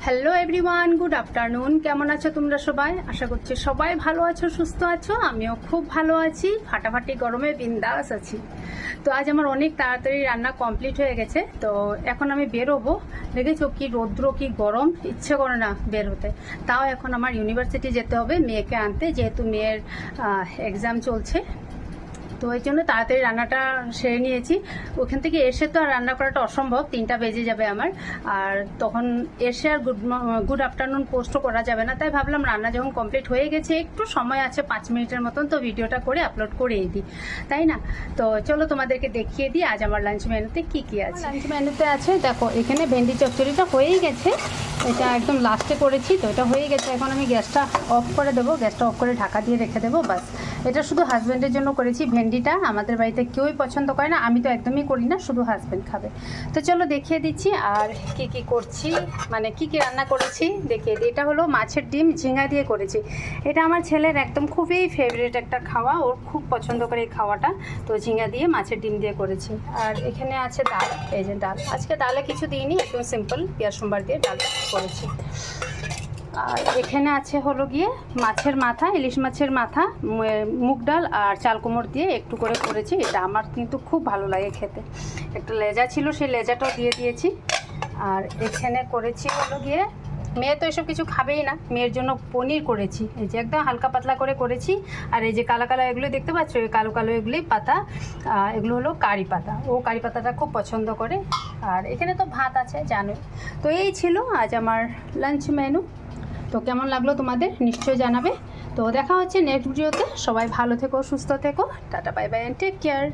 Hello everyone, good afternoon. কেমন আছো তোমরা সবাই? আশা করছি সবাই ভালো আছো, সুস্থ আছো। আমিও খুব ভালো আছি, ফাটাফাটি গরমে বিন্দাস আছি। তো আজ আমার অনেক তাড়াতাড়ি রান্না কমপ্লিট হয়ে গেছে। তো এখন আমি বেরোবো। দেখেছো কি রৌদ্র, কি গরম, ইচ্ছে করে না বের হতে। তাও এখন আমার ইউনিভার্সিটি যেতে হবে মেয়েকে আনতে, যেহেতু মেয়ের এক্সাম চলছে। তো এই জন্য তাড়াতাড়ি রান্নাটা সেরে নিয়েছি। ওখান থেকে এসে তো আর রান্না করাটা অসম্ভব, 3টা বেজে যাবে আমার। আর তখন এসে আর গুড আফটারনুন পোস্টও করা যাবে না, তাই ভাবলাম রান্না যখন কমপ্লিট হয়ে গেছে, একটু সময় আছে 5 মিনিটের মতন, তো ভিডিওটা করে আপলোড করেই দিই, তাই না? তো চলো তোমাদেরকে দেখিয়ে দিই আজ আমার লাঞ্চ মেনুতে কি কি আছে। লাঞ্চ মেনুতে আছে দেখো, এখানে ভেন্ডি চচ্চড়িটা হয়েই গেছে, এটা একদম লাস্টে করেছি, তো এটা হয়ে গেছে। এখন আমি গ্যাসটা অফ করে দেবো, গ্যাসটা অফ করে ঢাকা দিয়ে রেখে দেবো, বাস। এটা শুধু হাজব্যান্ডের জন্য করেছি। ভেন্ডিটা আমাদের বাড়িতে কেউই পছন্দ করে না, আমি তো একদমই করি না, শুধু হাজব্যান্ড খাবে। তো চলো দেখিয়ে দিচ্ছি আর কি কি করছি, মানে কি কি রান্না করেছি দেখিয়ে দিই। এটা হলো মাছের ডিম ঝিঙা দিয়ে করেছি। এটা আমার ছেলের একদম খুবই ফেভারিট একটা খাওয়া, ওর খুব পছন্দ করে এই খাওয়াটা। তো ঝিঙা দিয়ে মাছের ডিম দিয়ে করেছি। আর এখানে আছে ডাল, এই যে ডাল। আজকে ডালে কিছু দিইনি, একদম সিম্পল পেঁয়াজ সোমবার দিয়ে ডাল করেছি। আর এখানে আছে হলো গিয়ে মাছের মাথা, ইলিশ মাছের মাথা, মুগ ডাল আর চাল কুমড় দিয়ে একটু করে করেছি। এটা আমার কিন্তু খুব ভালো লাগে খেতে। একটা লেজা ছিল, সেই লেজাটাও দিয়ে দিয়েছি। আর এখানে করেছি হলো গিয়ে, মেয়ে তো এসব কিছু খাবেই না, মেয়ের জন্য পনির করেছি। এই যে একদম হালকা পাতলা করে করেছি। আর এই যে কালো কালো এগুলো দেখতে পাচ্ছ, এই কালো কালো এগুলোই পাতা, এগুলো হলো কারি পাতা। ও কারি পাতাটা খুব পছন্দ করে। আর এখানে তো ভাত আছে জানোই। তো এই ছিল আজ আমার লাঞ্চ মেনু। তো কেমন লাগলো তোমাদের নিশ্চয়ই জানাবে। তো দেখা হচ্ছে নেক্সট ভিডিওতে। সবাই ভালো থেকো, সুস্থ থেকো, tata, bye bye and take care.